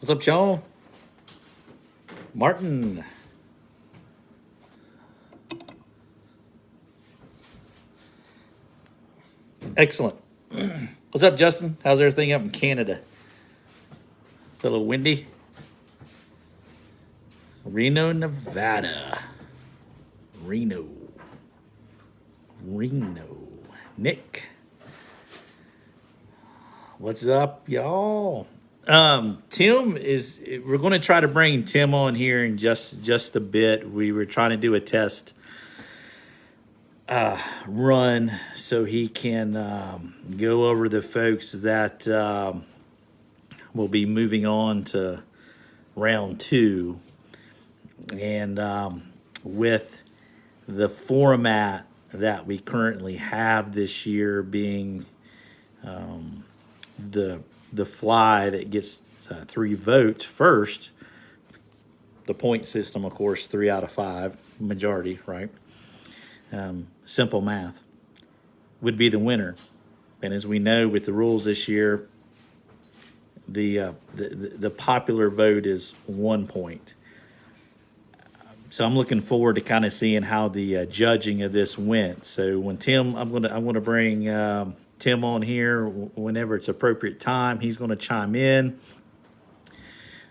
What's up, Sean? Martin. Excellent. What's up, Justin? How's everything up in Canada? It's a little windy. Reno, Nevada. Reno. Nick. What's up, y'all? Tim is. We're going to try to bring Tim on here in just a bit. We were trying to do a test run so he can go over the folks that will be moving on to round 2, and with the format that we currently have this year being the fly that gets 3 votes first, the point system, of course, 3 out of 5, majority, right? Simple math would be the winner. And as we know, with the rules this year, the popular vote is 1 point. So I'm looking forward to kind of seeing how the judging of this went. So when Tim, I'm gonna bring Tim on here whenever it's appropriate time. He's going to chime in,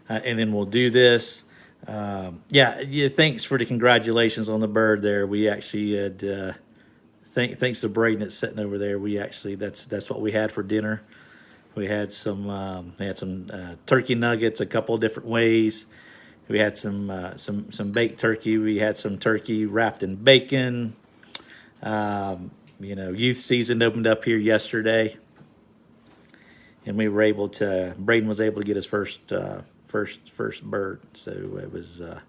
and then we'll do this. Yeah. Thanks for the congratulations on the bird there. We actually had thanks to Braden that's sitting over there. We actually that's what we had for dinner. We had some turkey nuggets a couple of different ways. We had some baked turkey. We had some turkey wrapped in bacon. Youth season opened up here yesterday, and we were able to. Braden was able to get his first bird, so it was a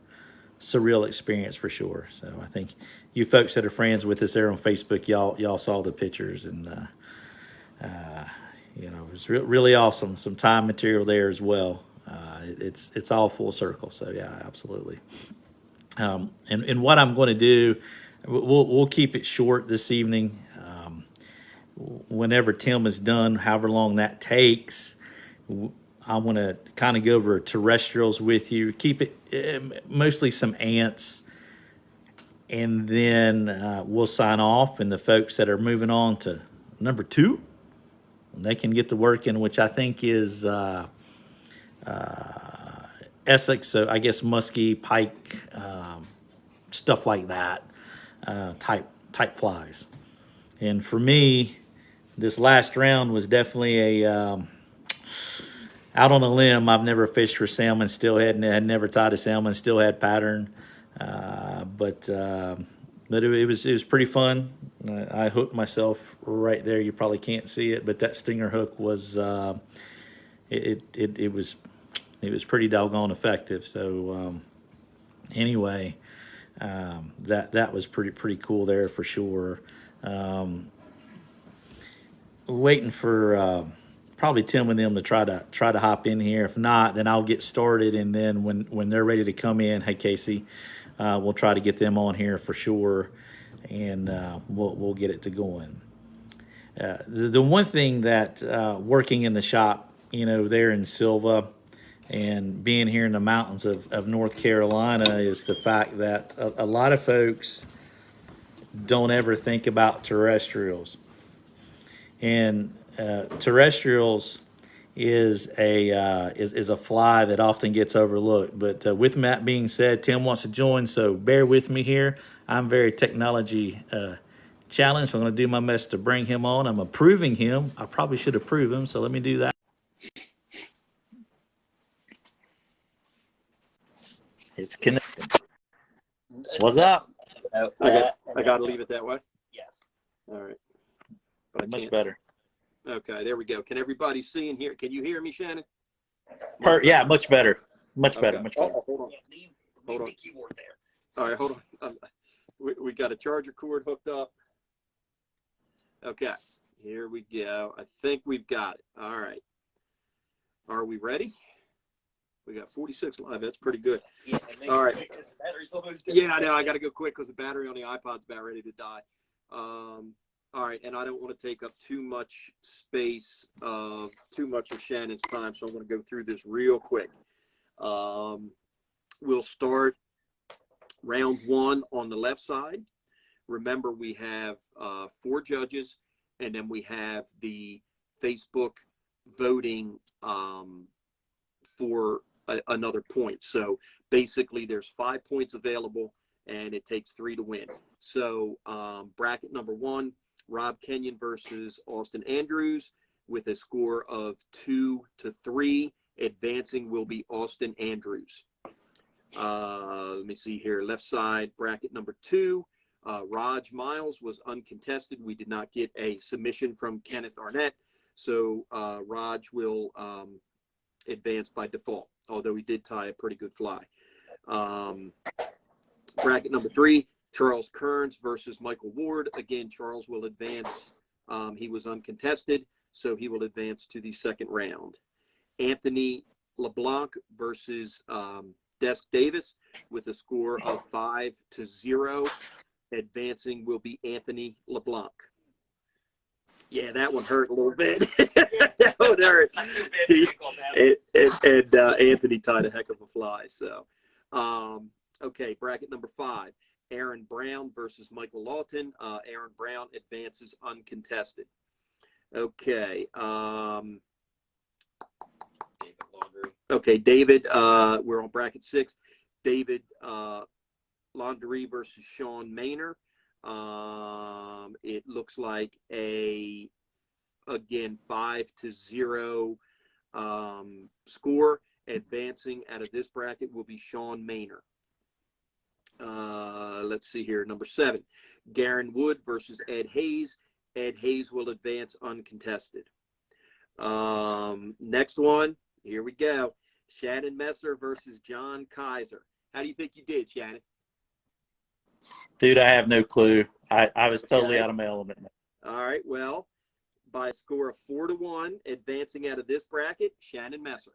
surreal experience for sure. So I think you folks that are friends with us there on Facebook, y'all saw the pictures, and it was really awesome. Some time material there as well. It's all full circle. So yeah, absolutely. And what I'm going to do, we'll keep it short this evening. Whenever Tim is done, however long that takes, I want to kind of go over terrestrials with you. Keep it mostly some ants, and then we'll sign off. And the folks that are moving on to number 2, they can get to working, which I think is Essex. So I guess muskie, pike, stuff like that, type flies. And for me, this last round was definitely a out on a limb. I've never fished for salmon, still had never tied a salmon, still had pattern, but it was pretty fun. I hooked myself right there. You probably can't see it, but that stinger hook was it was pretty doggone effective. So anyway, that was pretty cool there for sure. Waiting for probably Tim and them to try to hop in here. If not, then I'll get started, and then when they're ready to come in, hey Casey, we'll try to get them on here for sure, and we'll get it to going. The one thing that working in the shop, there in Silva, and being here in the mountains of North Carolina, is the fact that a lot of folks don't ever think about terrestrials. And terrestrials is a fly that often gets overlooked. But with that being said, Tim wants to join, so bear with me here. I'm very technology challenged, so I'm going to do my best to bring him on. I'm approving him. I probably should approve him, so let me do that. It's connecting. What's up? I got to leave it that way? Yes. All right. Much better. Okay, there we go. Can everybody see and hear? Can you hear me, Shannon? Yeah, much better. Much better. Hold on. Hold on. The keyboard there. All right, hold on. We got a charger cord hooked up. Okay, here we go. I think we've got it. All right. Are we ready? We got 46 live. That's pretty good. Yeah, all right. The battery's almost dead. Yeah, I know. I got to go quick because the battery on the iPod's about ready to die. All right, and I don't want to take up too much space, too much of Shannon's time, so I'm going to go through this real quick. We'll start round one on the left side. Remember, we have 4 judges, and then we have the Facebook voting for another point. So basically, there's 5 points available, and it takes 3 to win. So bracket number 1, Rob Kenyon versus Austin Andrews, with a score of 2-3. Advancing will be Austin Andrews. Let me see here. Left side, bracket number 2. Raj Miles was uncontested. We did not get a submission from Kenneth Arnett, so Raj will advance by default, although he did tie a pretty good fly. Bracket number 3, Charles Kearns versus Michael Ward. Again, Charles will advance. He was uncontested, so he will advance to the second round. Anthony LeBlanc versus Desk Davis, with a score of 5-0. Advancing will be Anthony LeBlanc. Yeah, that one hurt a little bit. That one hurt. And Anthony tied a heck of a fly. So, okay, bracket number 5. Aaron Brown versus Michael Lawton. Aaron Brown advances uncontested. Okay. Okay, David, we're on bracket 6. David Laundrie versus Sean Maynor. It looks like again, 5-0 score. Advancing out of this bracket will be Sean Maynor. Let's see here. Number 7, Garen Wood versus Ed Hayes. Ed Hayes will advance uncontested. Next one, here we go. Shannon Messer versus John Kaiser. How do you think you did, Shannon? Dude, I have no clue. I was totally out of my element. All right, well, by a score of 4-1, advancing out of this bracket, Shannon Messer.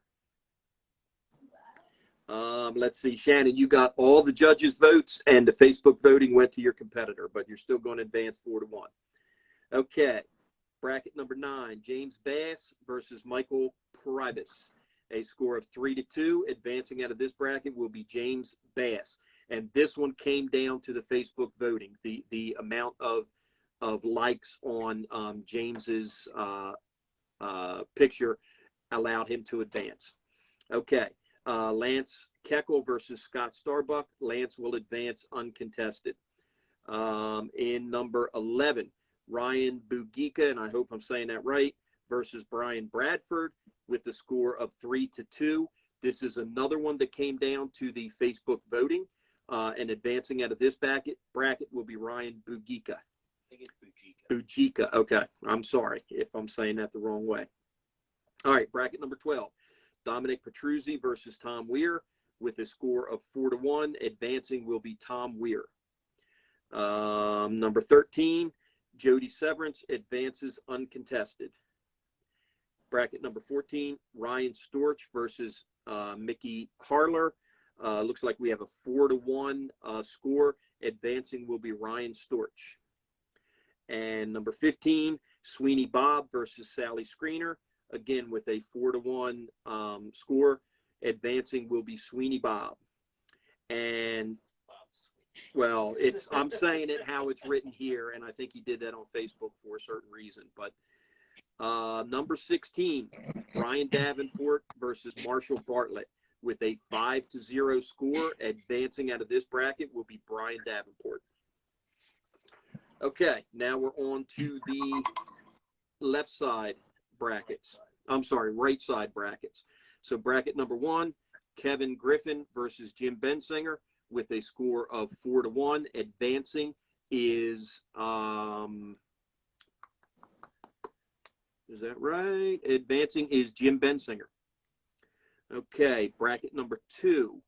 Let's see, Shannon, you got all the judges' votes, and the Facebook voting went to your competitor, but you're still going to advance 4-1. Okay, bracket number 9, James Bass versus Michael Paribas. A score of 3-2. Advancing out of this bracket will be James Bass. And this one came down to the Facebook voting. The amount of likes on James's picture allowed him to advance. Okay, Lance Keckle versus Scott Starbuck. Lance will advance uncontested. In number 11, Ryan Bugica, and I hope I'm saying that right, versus Brian Bradford, with the score of 3-2. This is another one that came down to the Facebook voting. And advancing out of this bracket will be Ryan Bugica. I think it's Bugica. Okay. I'm sorry if I'm saying that the wrong way. All right. Bracket number 12. Dominic Petruzzi versus Tom Weir, with a score of 4-1. Advancing will be Tom Weir. Number 13, Jody Severance advances uncontested. Bracket number 14, Ryan Storch versus Mickey Harler. Looks like we have a 4-1 score. Advancing will be Ryan Storch. And number 15, Sweeney Bob versus Sally Screener. Again, with a 4-1 score. Advancing will be Sweeney Bob. And, well, I'm saying it how it's written here, and I think he did that on Facebook for a certain reason. But number 16, Brian Davenport versus Marshall Bartlett, with a 5-0 score. Advancing out of this bracket will be Brian Davenport. Okay, now we're on to the left side brackets. I'm sorry, right side brackets. So bracket number 1, Kevin Griffin versus Jim Bensinger, with a score of 4-1. Advancing is that right? Advancing is Jim Bensinger. Okay, bracket number 2,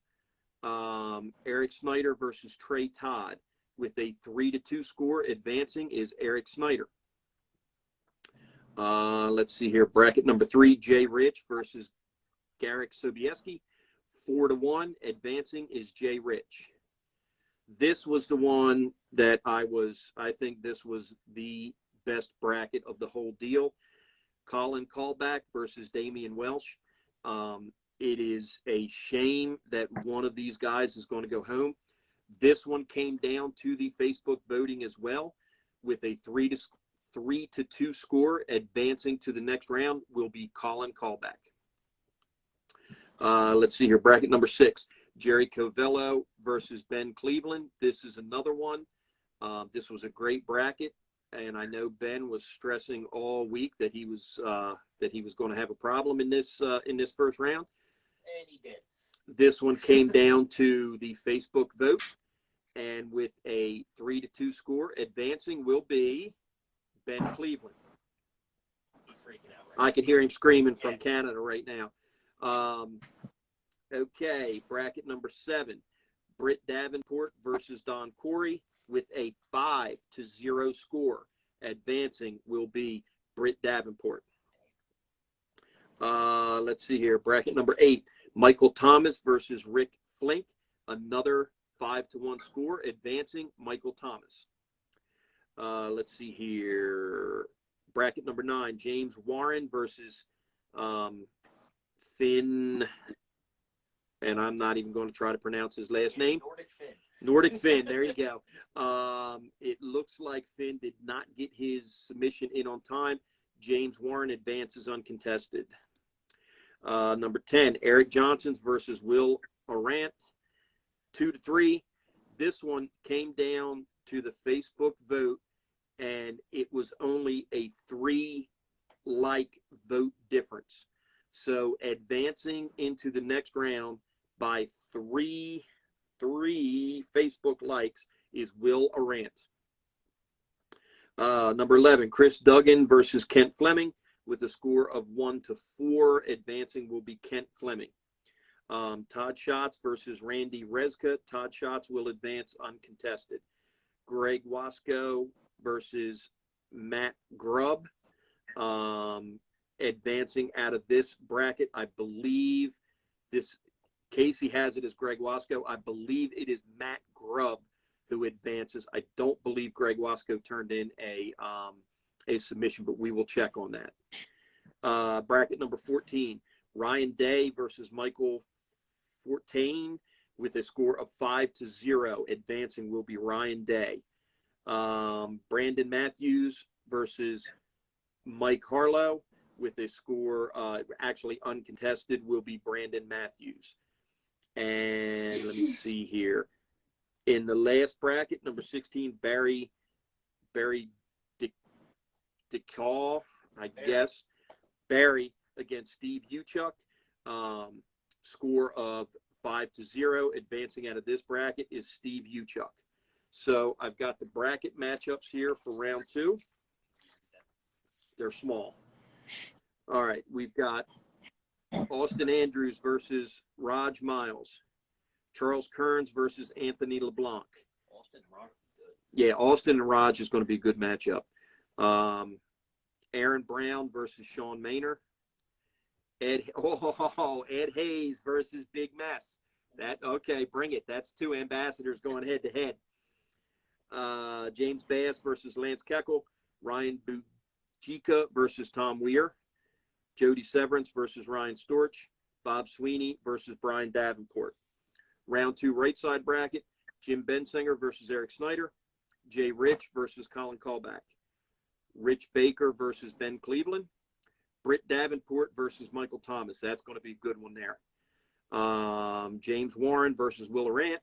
Eric Snyder versus Trey Todd, with a 3-2 score. Advancing is Eric Snyder. Let's see here. Bracket number 3, Jay Rich versus Garrick Sobieski, 4-1. Advancing is Jay Rich. This was the one that I think this was the best bracket of the whole deal. Colin Callback versus Damian Welsh. It is a shame that one of these guys is going to go home. This one came down to the Facebook voting as well, with a 3-2 score. Advancing to the next round will be Colin Callback. Let's see here. Bracket number 6, Jerry Cavillo versus Ben Cleveland. This is another one. This was a great bracket, and I know Ben was stressing all week that he was going to have a problem in this first round. And he did. This one came down to the Facebook vote, and with a 3-2 score, advancing will be Ben Cleveland. He's freaking out right I can hear him screaming from Canada right now. Okay, bracket number 7, Brit Davenport versus Don Quarry with a 5-0 score. Advancing will be Brit Davenport. Let's see here. Bracket number 8, Michael Thomas versus Rick Flink. Another 5-1 score. Advancing, Michael Thomas. Let's see here. Bracket number 9, James Warren versus Finn. And I'm not even going to try to pronounce his last name. Nordic Finn, there you go. It looks like Finn did not get his submission in on time. James Warren advances uncontested. Number 10, Eric Johnson's versus Will Arant, 2-3. This one came down to the Facebook vote, and it was only a 3-like vote difference. So advancing into the next round by three Facebook likes is Will Arant. Number 11, Chris Duggan versus Kent Fleming with a score of 1-4. Advancing will be Kent Fleming. Todd Schatz versus Randy Rezka. Todd Schatz will advance uncontested. Greg Wasco versus Matt Grubb. Advancing out of this bracket, I believe Casey has it as Greg Wasco. I believe it is Matt Grubb who advances. I don't believe Greg Wasco turned in a submission, but we will check on that. Bracket number 14, Ryan Day versus Michael Fortain with a score of 5-0. Advancing will be Ryan Day. Brandon Matthews versus Mike Harlow with a score actually uncontested will be Brandon Matthews. And let me see here. In the last bracket, number 16, Barry DeCaw, I guess. Barry against Steve Uchuk. Score of 5-0. Advancing out of this bracket is Steve Uchuk. So I've got the bracket matchups here for round 2. They're small. All right, we've got Austin Andrews versus Raj Miles. Charles Kearns versus Anthony LeBlanc. Austin and Raj is good. Yeah, Austin and Raj is going to be a good matchup. Aaron Brown versus Sean Maynor. Ed Hayes versus Big Mess. Okay, bring it. That's 2 ambassadors going head to head. James Bass versus Lance Keckel. Ryan Bujika versus Tom Weir. Jody Severance versus Ryan Storch. Bob Sweeney versus Brian Davenport. Round 2 right side bracket, Jim Bensinger versus Eric Snyder. Jay Rich versus Colin Callback. Rich Baker versus Ben Cleveland. Britt Davenport versus Michael Thomas. That's going to be a good one there. James Warren versus Will Arant.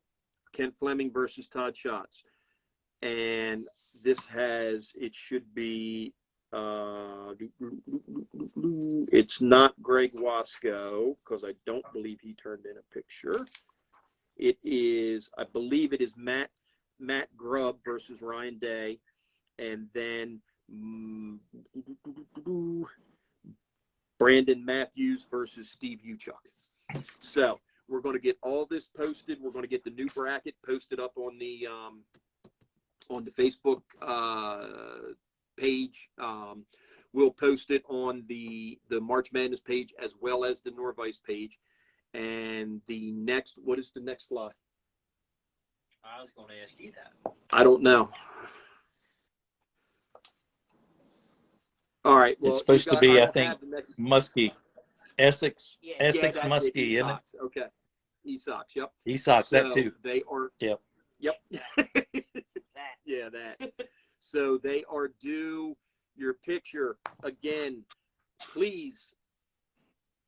Kent Fleming versus Todd Schatz. And this it should be, it's not Greg Wasco, because I don't believe he turned in a picture. It is, I believe it is Matt Grubb versus Ryan Day, and then Brandon Matthews versus Steve Uchuk. So we're going to get all this posted. We're going to get the new bracket posted up on the Facebook page. We'll post it on the March Madness page as well as the Norvise page. And what is the next fly? I was going to ask you that. I don't know. All right. Well, it's supposed to be, I think, Muskie. Essex Yeah. Essex that's Muskie, it. isn't it? Esox. Okay. Esox. Yep. Esox, that So too. they are. Yep. Yep. That. Yeah, that. So they are due your picture again. Please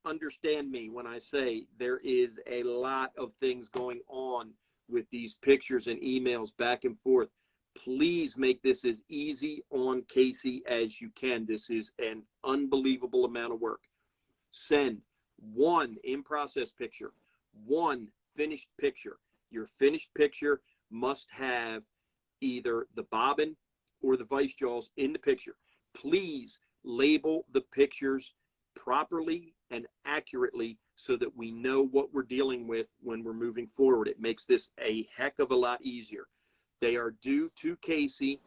understand me when I say there is a lot of things going on with these pictures and emails back and forth. Please make this as easy on Casey as you can. This is an unbelievable amount of work. Send one in-process picture, one finished picture. Your finished picture must have either the bobbin or the vice jaws in the picture. Please label the pictures properly and accurately so that we know what we're dealing with when we're moving forward. It makes this a heck of a lot easier. They are due to Casey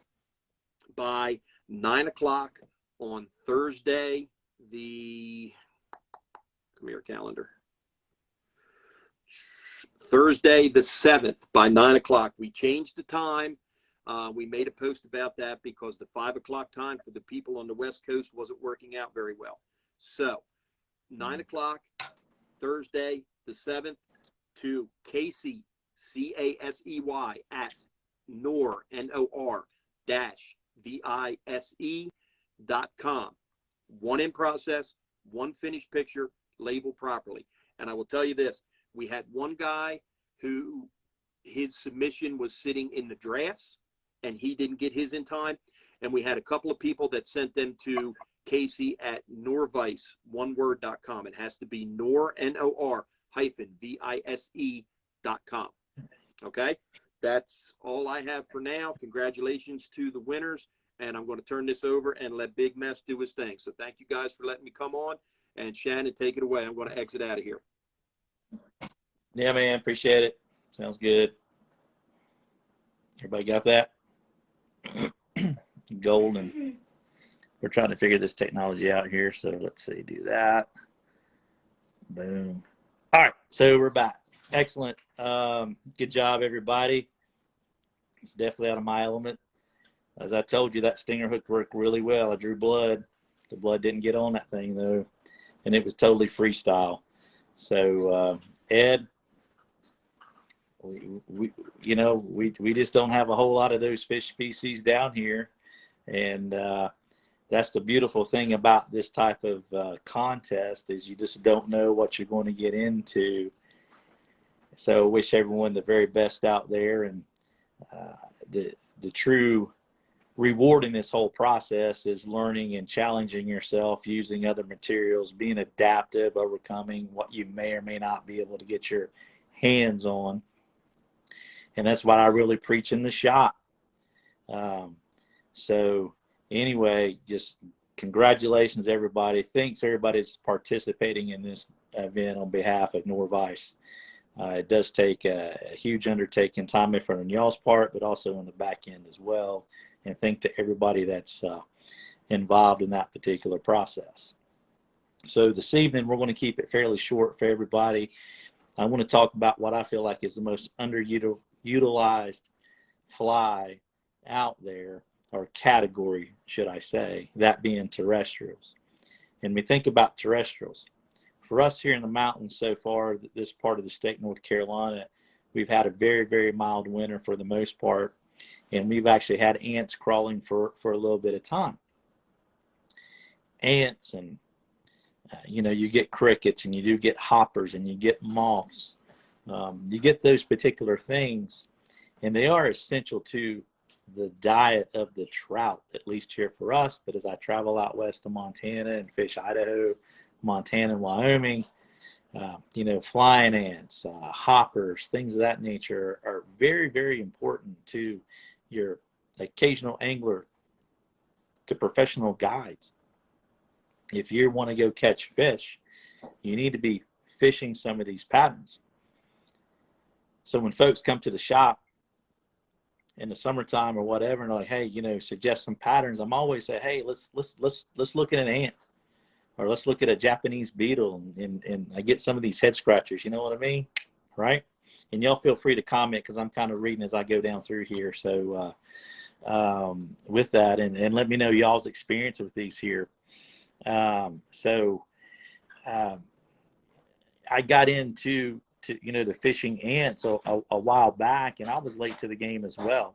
by 9 o'clock on Thursday, come here, calendar. Thursday the 7th by 9 o'clock. We changed the time. We made a post about that because the 5 o'clock time for the people on the West Coast wasn't working out very well. So 9 o'clock, Thursday the 7th, to Casey, C-A-S-E-Y, at Nor, N-O-R, dash, V-I-S-E.com. One in process, one finished picture, labeled properly. And I will tell you this, we had one guy who his submission was sitting in the drafts and he didn't get his in time. And we had a couple of people that sent them to Casey at Norvise, oneword.com. It has to be Nor, N-O-R, hyphen, V-I-S-E.com. Okay? That's all I have for now. Congratulations to the winners. And I'm going to turn this over and let Big Mess do his thing. So thank you guys for letting me come on. And Shannon, take it away. I'm going to exit out of here. Yeah, man. Appreciate it. Sounds good. Everybody got that? Golden. We're trying to figure this technology out here. So let's see. Do that. Boom. All right. So we're back. Excellent. Good job, everybody. It's definitely out of my element. As I told you, that stinger hook worked really well. I drew blood. The blood didn't get on that thing, though. And it was totally freestyle. So, Ed, we just don't have a whole lot of those fish species down here. And that's the beautiful thing about this type of contest is you just don't know what you're going to get into. So I wish everyone the very best out there. And the true reward in this whole process is learning and challenging yourself, using other materials, being adaptive, overcoming what you may or may not be able to get your hands on. And that's what I really preach in the shop. So anyway, just congratulations, everybody. Thanks, everybody that's participating in this event on behalf of Norvise. It does take a huge undertaking, time, effort on y'all's part, but also on the back end as well. And thank to everybody that's involved in that particular process. So this evening, we're going to keep it fairly short for everybody. I want to talk about what I feel like is the most underutilized fly out there, or category, should I say, that being terrestrials. And we think about terrestrials. For us here in the mountains so far, this part of the state, North Carolina, we've had a very, very mild winter for the most part. And we've actually had ants crawling for a little bit of time. Ants and, you get crickets and you do get hoppers and you get moths. You get those particular things, and they are essential to the diet of the trout, at least here for us. But as I travel out west to Montana and fish Idaho, Montana, and Wyoming, flying ants, hoppers, things of that nature are very, very important to your occasional angler to professional guides. If you want to go catch fish, you need to be fishing some of these patterns. So when folks come to the shop in the summertime or whatever, and they're like, hey, suggest some patterns, I'm always say, hey, let's look at an ant, or let's look at a Japanese beetle, and I get some of these head scratchers, you know what I mean, right? And y'all feel free to comment because I'm kind of reading as I go down through here. So with that, and let me know y'all's experience with these here. I got into the fishing ants a while back, and I was late to the game as well.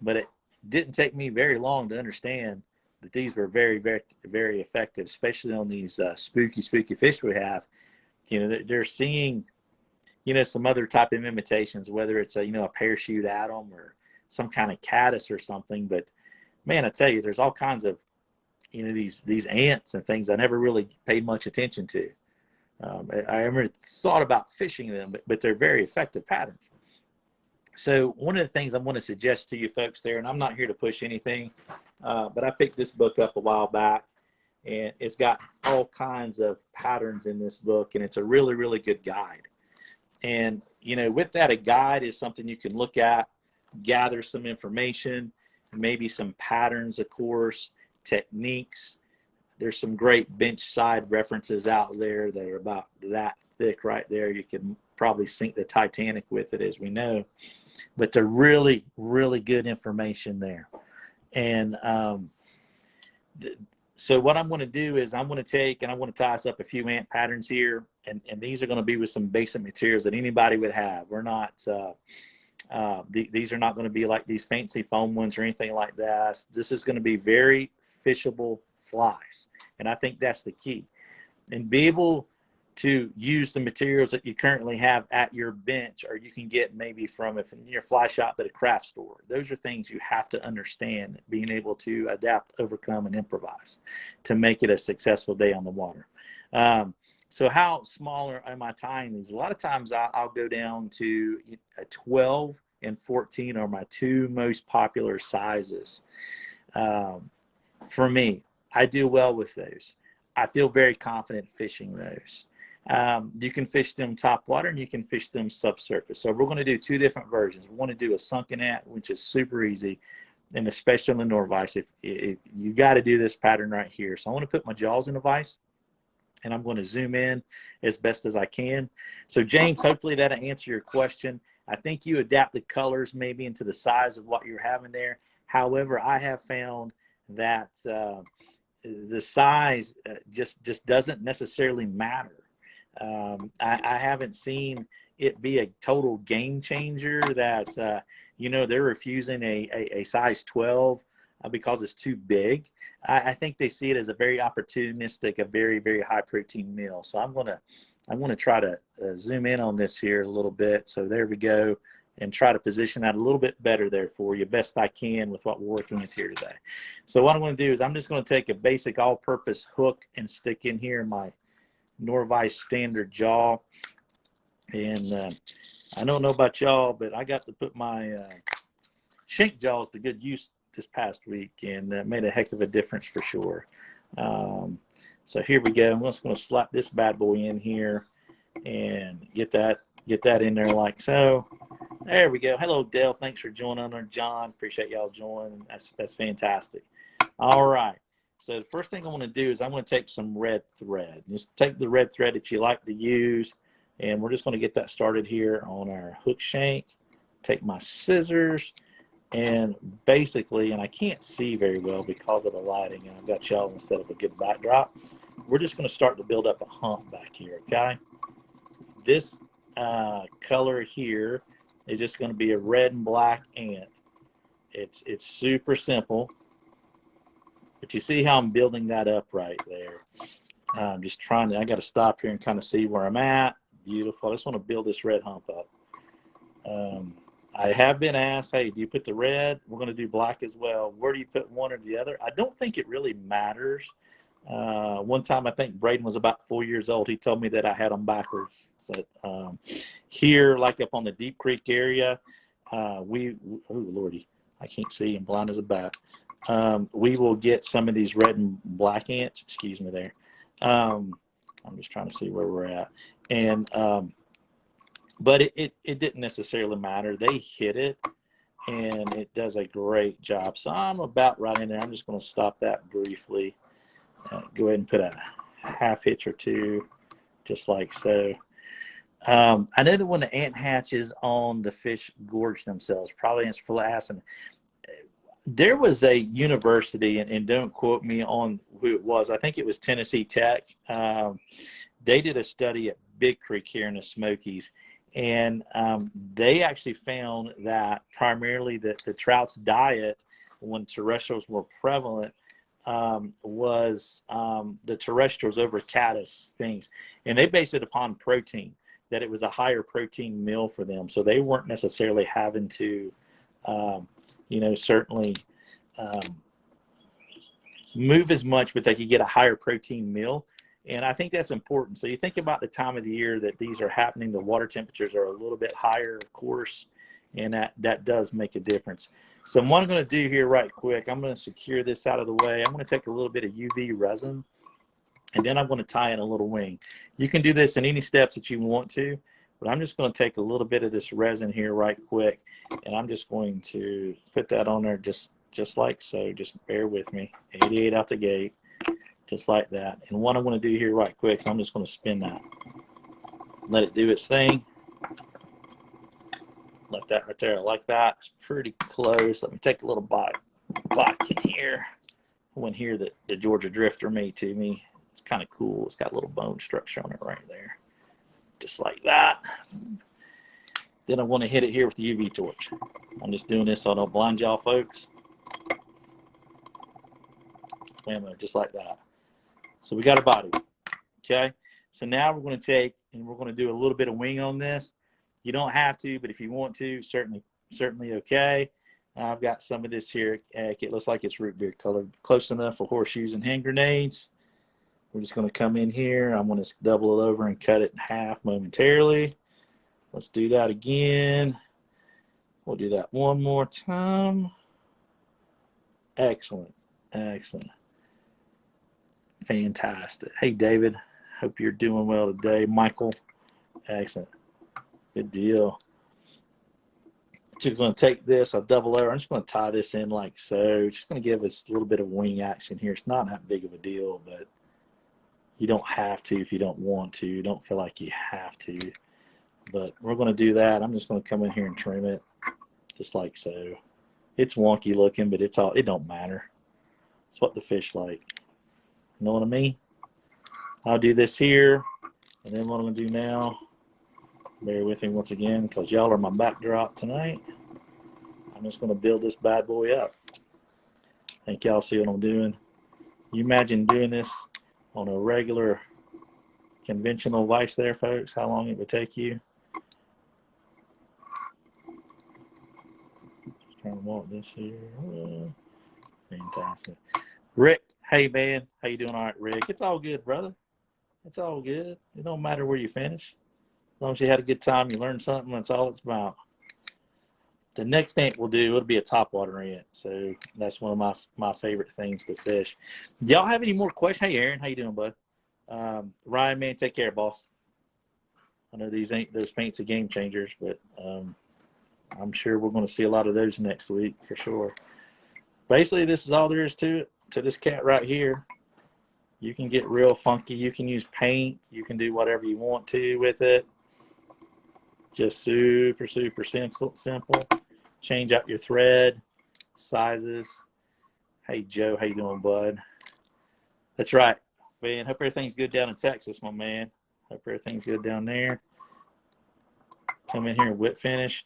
But it didn't take me very long to understand that these were very, very, very effective, especially on these spooky fish we have. They're seeing, some other type of imitations, whether it's a parachute atom or some kind of caddis or something. But man, I tell you, there's all kinds of, these ants and things I never really paid much attention to. I never thought about fishing them, but they're very effective patterns. So one of the things I want to suggest to you folks there, and I'm not here to push anything, but I picked this book up a while back, and it's got all kinds of patterns in this book, and it's a really, really good guide. And, with that, a guide is something you can look at, gather some information, maybe some patterns, of course, techniques. There's some great bench side references out there that are about that thick right there. You can probably sink the Titanic with it, as we know. But they're really, really good information there. And so what I'm going to do is I'm going to take and I'm going to toss up a few ant patterns here. And these are going to be with some basic materials that anybody would have. We're not, these are not going to be like these fancy foam ones or anything like that. This is going to be very fishable flies. And I think that's the key. And be able to use the materials that you currently have at your bench, or you can get maybe from your fly shop at a craft store. Those are things you have to understand, being able to adapt, overcome, and improvise to make it a successful day on the water. So how small am I tying these? A lot of times I'll go down to a 12 and 14 are my two most popular sizes. For me, I do well with those. I feel very confident fishing those. You can fish them top water and you can fish them subsurface. So we're going to do two different versions. We want to do a sunken ant, which is super easy, and especially on the Nor-vise. If you got to do this pattern right here. So I want to put my jaws in the vise, and I'm going to zoom in as best as I can. So James, hopefully that'll answer your question. I think you adapt the colors maybe into the size of what you're having there. However, I have found that the size just doesn't necessarily matter. I haven't seen it be a total game changer that, they're refusing a size 12 because it's too big. I think they see it as a very opportunistic, a very, very high protein meal. So I'm going to try to zoom in on this here a little bit. So there we go, and try to position that a little bit better there for you, best I can with what we're working with here today. So what I'm going to do is I'm just going to take a basic all-purpose hook and stick in here my Nor-vise standard jaw. And I don't know about y'all, but I got to put my shank jaws to good use this past week, and that made a heck of a difference for sure. So here we go. I'm just going to slap this bad boy in here and get that in there like so. There we go. Hello, Dale. Thanks for joining on. John, appreciate y'all joining. That's fantastic. All right. So the first thing I want to do is I'm going to take some red thread. Just take the red thread that you like to use, and we're just going to get that started here on our hook shank. Take my scissors, and basically, and I can't see very well because of the lighting, and I've got y'all instead of a good backdrop, we're just going to start to build up a hump back here, okay? This color here is just going to be a red and black ant. It's super simple. But you see how I'm building that up right there. I'm just trying to, I got to stop here and kind of see where I'm at. Beautiful. I just want to build this red hump up. I have been asked, hey, do you put the red? We're going to do black as well. Where do you put one or the other? I don't think it really matters. One time, I think Braden was about 4 years old. He told me that I had them backwards. So here, like up on the Deep Creek area, oh, Lordy, I can't see. I'm blind as a bat. We will get some of these red and black ants, excuse me there. I'm just trying to see where we're at. And, but it didn't necessarily matter. They hit it, and it does a great job. So I'm about right in there. I'm just going to stop that briefly. Go ahead and put a half hitch or two, just like so. I know that when the ant hatches on, the fish gorge themselves, probably in flash. And there was a university, and don't quote me on who it was. I think it was Tennessee Tech. They did a study at Big Creek here in the Smokies. And they actually found that primarily the trout's diet when terrestrials were prevalent was the terrestrials over caddis things. And they based it upon protein, that it was a higher protein meal for them. So they weren't necessarily having to, certainly move as much, but they could get a higher protein meal. And I think that's important. So you think about the time of the year that these are happening, the water temperatures are a little bit higher, of course, and that does make a difference. So what I'm going to do here right quick, I'm going to secure this out of the way. I'm going to take a little bit of UV resin, and then I'm going to tie in a little wing. You can do this in any steps that you want to, but I'm just going to take a little bit of this resin here right quick, and I'm just going to put that on there just like so. Just bear with me. 88 out the gate. Just like that. And what I'm going to do here right quick, so I'm just going to spin that. Let it do its thing. Like that right there. Like that. It's pretty close. Let me take a little bite in here. I want to hear that the Georgia Drifter made to me. It's kind of cool. It's got a little bone structure on it right there. Just like that. Then I want to hit it here with the UV torch. I'm just doing this so I don't blind y'all folks. Just like that. So we got a body, okay? So now we're going to take and we're going to do a little bit of wing on this. You don't have to, but if you want to, certainly okay. I've got some of this here. It looks like it's root beer colored, close enough for horseshoes and hand grenades. We're just going to come in here. I'm going to double it over and cut it in half momentarily. Let's do that again. We'll do that one more time. Excellent. Fantastic. Hey, David. Hope you're doing well today. Michael. Excellent. Good deal. Just going to take this. I'll double over. I'm just going to tie this in like so. Just going to give us a little bit of wing action here. It's not that big of a deal, but you don't have to if you don't want to. You don't feel like you have to. But we're going to do that. I'm just going to come in here and trim it just like so. It's wonky looking, but it don't matter. It's what the fish like. You know what I mean? I'll do this here, and then what I'm going to do now, bear with me once again, because y'all are my backdrop tonight. I'm just going to build this bad boy up. I think y'all see what I'm doing. You imagine doing this on a regular conventional vise there, folks, how long it would take you. Just trying to walk this here. Fantastic. Rick, hey man, how you doing? All right, Rick. It's all good, brother. It's all good. It don't matter where you finish. As long as you had a good time, you learned something, that's all it's about. The next thing we'll do, it'll be a topwater ant. So that's one of my favorite things to fish. Do y'all have any more questions? Hey, Aaron, how you doing, bud? Ryan, man, take care, boss. I know these ain't those fancy game changers, but I'm sure we're going to see a lot of those next week for sure. Basically, this is all there is to it. To this cat right here. You can get real funky. You can use paint. You can do whatever you want to with it. Just super simple. Change out your thread, sizes. Hey, Joe, how you doing, bud? That's right, man. Hope everything's good down in Texas, my man. Hope everything's good down there. Come in here and whip finish.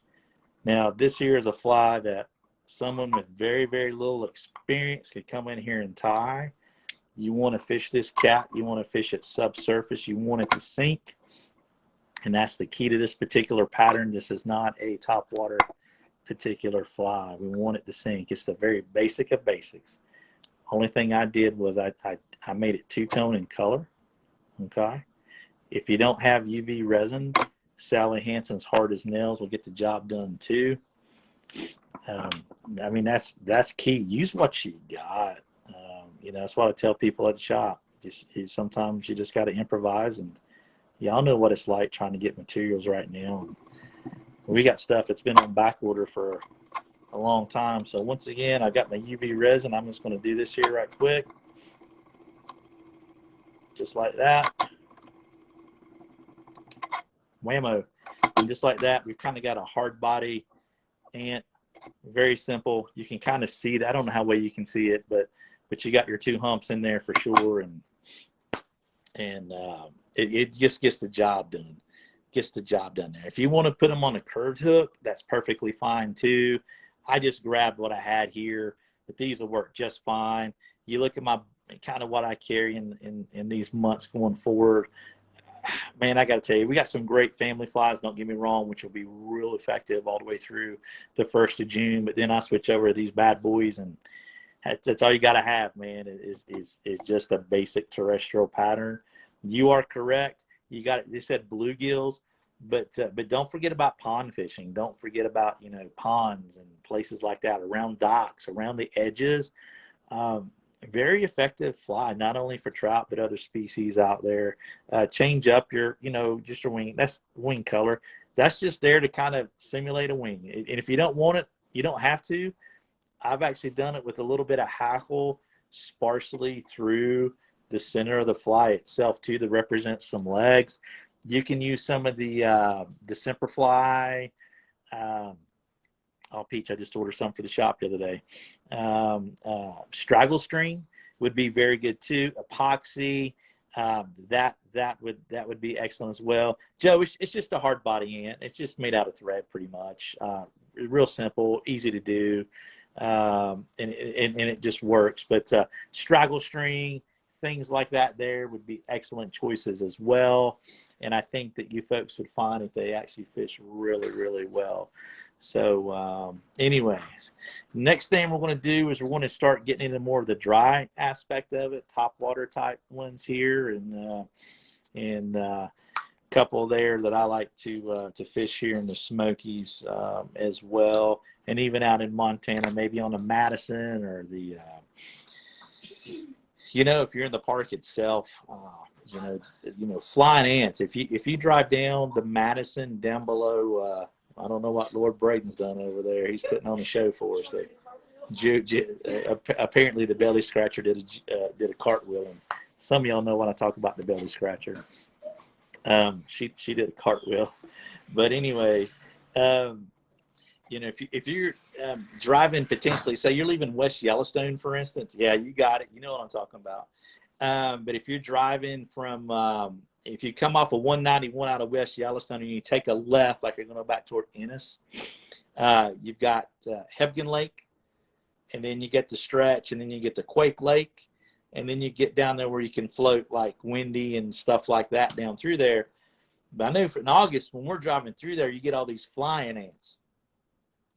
Now, this here is a fly that someone with very, very little experience could come in here and tie. You want to fish this cat. You want to fish it subsurface. You want it to sink. And that's the key to this particular pattern. This is not a topwater particular fly. We want it to sink. It's the very basic of basics. Only thing I did was I made it two-tone in color. Okay. If you don't have UV resin, Sally Hansen's Hard as Nails will get the job done too. I mean, that's key. Use what you got. That's what I tell people at the shop. Sometimes you just got to improvise, and y'all know what it's like trying to get materials right now. We got stuff that's been on back order for a long time. So once again, I got my UV resin. I'm just going to do this here right quick. Just like that. Whammo. And just like that, we've kind of got a hard body ant. Very simple. You can kind of see that. I don't know how well you can see it, but you got your two humps in there for sure, and and it just gets the job done. Gets the job done there. If you want to put them on a curved hook, that's perfectly fine too. I just grabbed what I had here, but these will work just fine. You look at my kind of what I carry in these months going forward. Man, I got to tell you, we got some great family flies, don't get me wrong, which will be real effective all the way through the 1st of June. But then I switch over to these bad boys, and that's all you got to have, man, is just a basic terrestrial pattern. You are correct. You got it. They said bluegills, but don't forget about pond fishing. Don't forget about, you know, ponds and places like that, around docks, around the edges. Very effective fly, not only for trout but other species out there. Change up your, you know, just your wing. That's wing color. That's just there to kind of simulate a wing. And if you don't want it, you don't have to. I've actually done it with a little bit of hackle sparsely through the center of the fly itself too, that represents some legs. You can use some of the Semperfly. Oh, Peach, I just ordered some for the shop the other day. Straggle string would be very good too. Epoxy, that would be excellent as well. Joe, it's just a hard body ant. It's just made out of thread pretty much. Real simple, easy to do, and it just works. But straggle string, things like that there would be excellent choices as well. And I think that you folks would find that they actually fish really, really well. So anyways, next thing we're going to do is we're going to start getting into more of the dry aspect of it, top water type ones here, and a couple there that I like to fish here in the Smokies as well, and even out in Montana, maybe on the Madison or the you know, if you're in the park itself, you know, flying ants. If you drive down the Madison down below. I don't know what Lord Braden's done over there. He's putting on a show for us. Apparently, the belly scratcher did a cartwheel, and some of y'all know when I talk about the belly scratcher. She did a cartwheel, but anyway, you know, if you're driving potentially, say you're leaving West Yellowstone, for instance, yeah, you got it. You know what I'm talking about. But if you're driving from if you come off of 191 out of West Yellowstone and you take a left, like you're going to go back toward Ennis, you've got Hebgen Lake, and then you get the stretch, and then you get the Quake Lake, and then you get down there where you can float like Windy and stuff like that down through there. But I know in August, when we're driving through there, you get all these flying ants.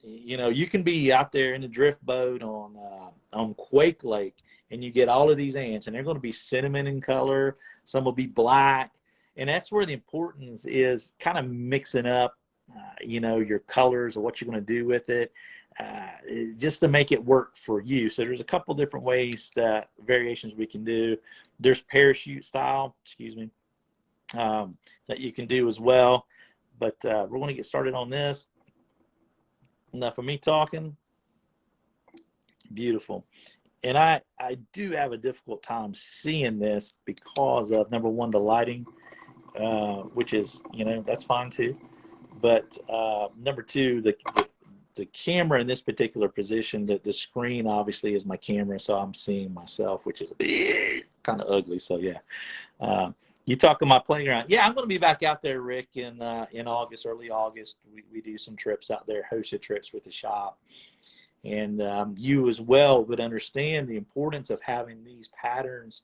You know, you can be out there in the drift boat on Quake Lake, and you get all of these ants, and they're going to be cinnamon in color. Some will be black. And that's where the importance is, kind of mixing up, you know, your colors or what you're going to do with it, just to make it work for you. So there's a couple different ways variations we can do. There's parachute style, that you can do as well. But we're going to get started on this. Enough of me talking. Beautiful. And I do have a difficult time seeing this because of, number one, the lighting, which is, you know, that's fine too. But number two, the camera in this particular position, the screen obviously is my camera, so I'm seeing myself, which is kind of ugly. So yeah, you talking my playground? Yeah, I'm going to be back out there, Rick, in August, early August. We do some trips out there, hosted trips with the shop. And you as well would understand the importance of having these patterns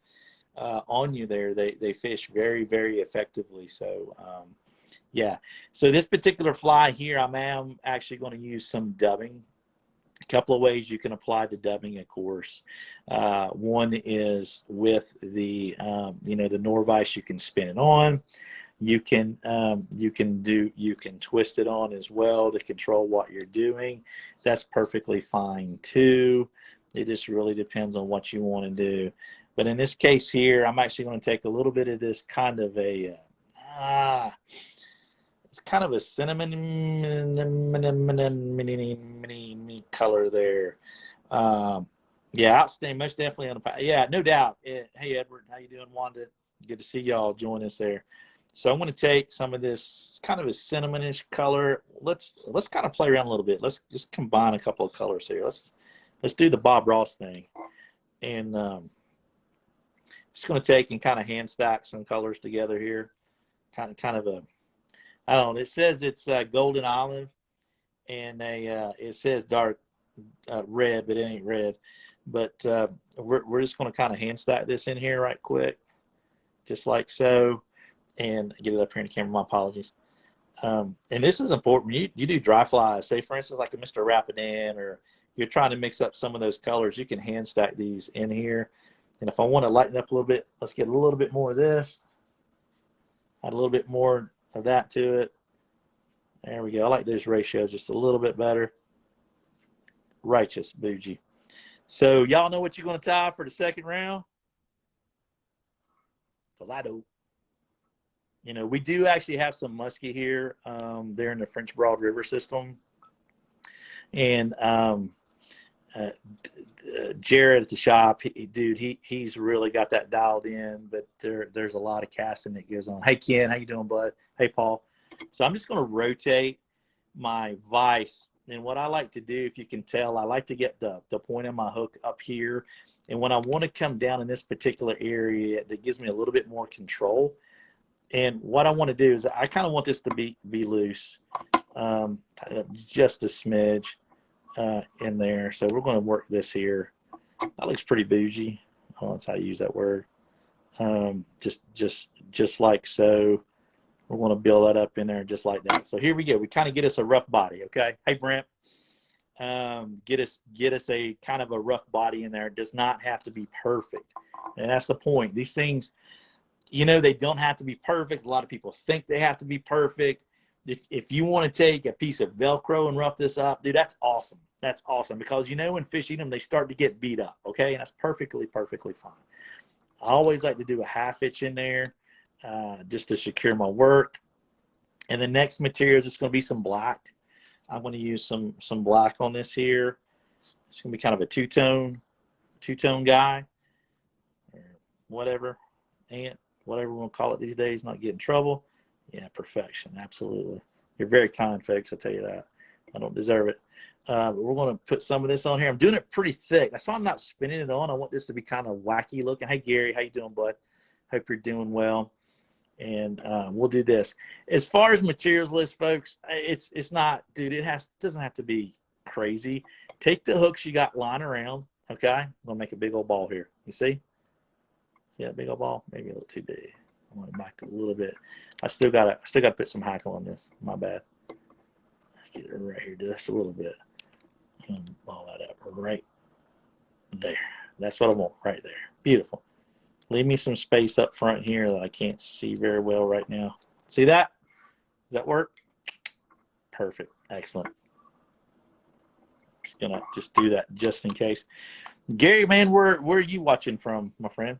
on you there. They fish very, very effectively. So, yeah. So this particular fly here, I am actually going to use some dubbing. A couple of ways you can apply the dubbing, of course. One is with the, you know, the Nor-vise, you can spin it on. You can twist it on as well to control what you're doing. That's perfectly fine too. It just really depends on what you want to do. But in this case here, I'm actually going to take a little bit of this kind of a it's kind of a cinnamon color there. Yeah, outstanding, most definitely on the, yeah, no doubt. Hey Edward, how you doing, Wanda? Good to see y'all join us there. So I'm going to take some of this kind of a cinnamonish color. Let's kind of play around a little bit. Let's just combine a couple of colors here. Let's do the Bob Ross thing. And Just going to take and kind of hand stack some colors together here. Kind of a, I don't know. It says it's golden olive, and it says dark red, but it ain't red. But we're just going to kind of hand stack this in here right quick, just like so, and get it up here in the camera. My apologies. And this is important. You do dry flies, say for instance like a Mr. Rapidan, or you're trying to mix up some of those colors. You can hand stack these in here. And if I want to lighten up a little bit, let's get a little bit more of this. Add a little bit more of that to it. There we go. I like those ratios just a little bit better. Righteous, bougie. So y'all know what you're going to tie for the second round? Because I do. You know, we do actually have some muskie here. They're in the French Broad River system. And Jared at the shop, he's really got that dialed in, but there's a lot of casting that goes on. Hey, Ken, how you doing, bud? Hey, Paul. So I'm just going to rotate my vise. And what I like to do, if you can tell, I like to get the point of my hook up here. And when I want to come down in this particular area, that gives me a little bit more control. And what I want to do is I kind of want this to be loose, just a smidge in there. So we're going to work this here. That looks pretty bougie. Oh, that's how you use that word. Just like so. We're going to build that up in there just like that. So here we go. We kind of get us a rough body, okay? Hey, Brent. Get us a kind of a rough body in there. It does not have to be perfect. And that's the point. These things, you know, they don't have to be perfect. A lot of people think they have to be perfect. If you want to take a piece of Velcro and rough this up, dude, that's awesome. That's awesome, because you know when fish eat them, they start to get beat up, okay? And that's perfectly fine. I always like to do a half inch in there just to secure my work. And the next material is just going to be some black. I'm going to use some black on this here. It's going to be kind of a two-tone guy, or whatever, and whatever we'll call it these days, not get in trouble. Yeah, perfection, absolutely. You're very kind, folks, I'll tell you that. I don't deserve it. But we're going to put some of this on here. I'm doing it pretty thick. That's why I'm not spinning it on. I want this to be kind of wacky looking. Hey, Gary, how you doing, bud? Hope you're doing well. And we'll do this. As far as materials list, folks, it's not, dude, doesn't have to be crazy. Take the hooks you got lying around, okay? I'm going to make a big old ball here. You see? See that big old ball? Maybe a little too big. I want to back a little bit. I still got to put some hackle on this. My bad. Let's get it right here just a little bit. And ball that up right there. That's what I want right there. Beautiful. Leave me some space up front here that I can't see very well right now. See that? Does that work? Perfect. Excellent. Just gonna do that just in case. Gary, man, where are you watching from, my friend?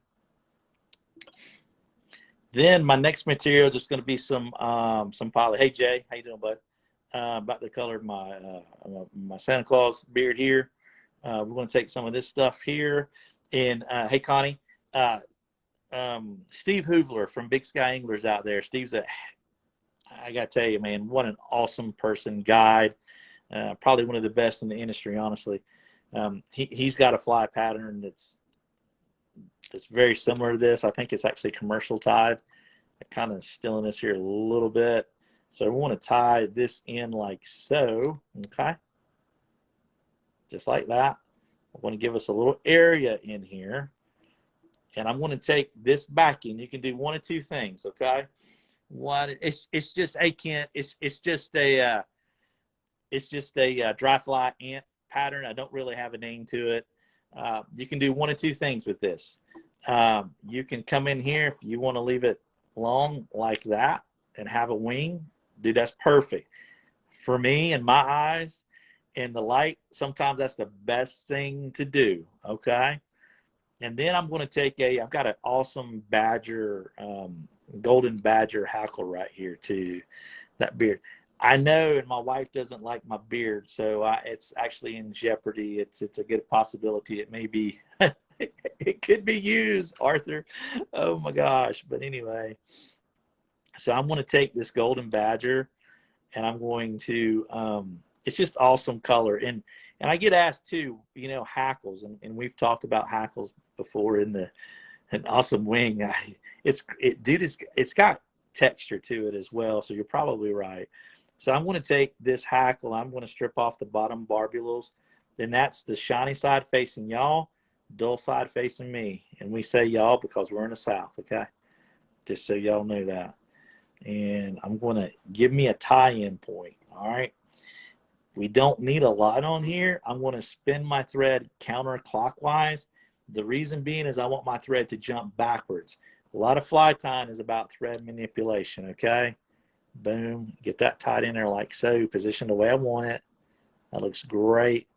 Then my next material is just going to be some poly. Hey Jay, how you doing, bud? About the color of my Santa Claus beard here. We're going to take some of this stuff here, and hey Connie, Steve Hoovler from Big Sky Anglers out there. Steve's I got to tell you, man, what an awesome person, guide. Probably one of the best in the industry, honestly. He's got a fly pattern that's very similar to this. I think it's actually commercial tied. I'm kind of stilling this here a little bit. So we want to tie this in like so, okay? Just like that. I'm going to give us a little area in here. And I'm going to take this backing. You can do one of two things, okay? One, it's just a Kent. It's just a dry fly ant pattern. I don't really have a name to it. You can do one of two things with this. You can come in here if you want to leave it long like that and have a wing. Dude, that's perfect. For me, in my eyes, in the light, sometimes that's the best thing to do, okay? And then I'm going to take I've got an awesome badger, golden badger hackle right here too, that beard. I know, and my wife doesn't like my beard, so it's actually in jeopardy. It's a good possibility. It may be, it could be used, Arthur. Oh my gosh. But anyway, so I'm going to take this golden badger, and I'm going to, it's just awesome color. And I get asked too, you know, hackles, and we've talked about hackles before in the an awesome wing. Dude, it's got texture to it as well. So you're probably right. So I'm going to take this hackle. I'm going to strip off the bottom barbules. Then that's the shiny side facing y'all, dull side facing me. And we say y'all because we're in the South, okay? Just so y'all know that. And I'm going to give me a tie-in point, all right? We don't need a lot on here. I'm going to spin my thread counterclockwise. The reason being is I want my thread to jump backwards. A lot of fly tying is about thread manipulation, okay? Boom, get that tied in there like so, positioned the way I want it. That looks great.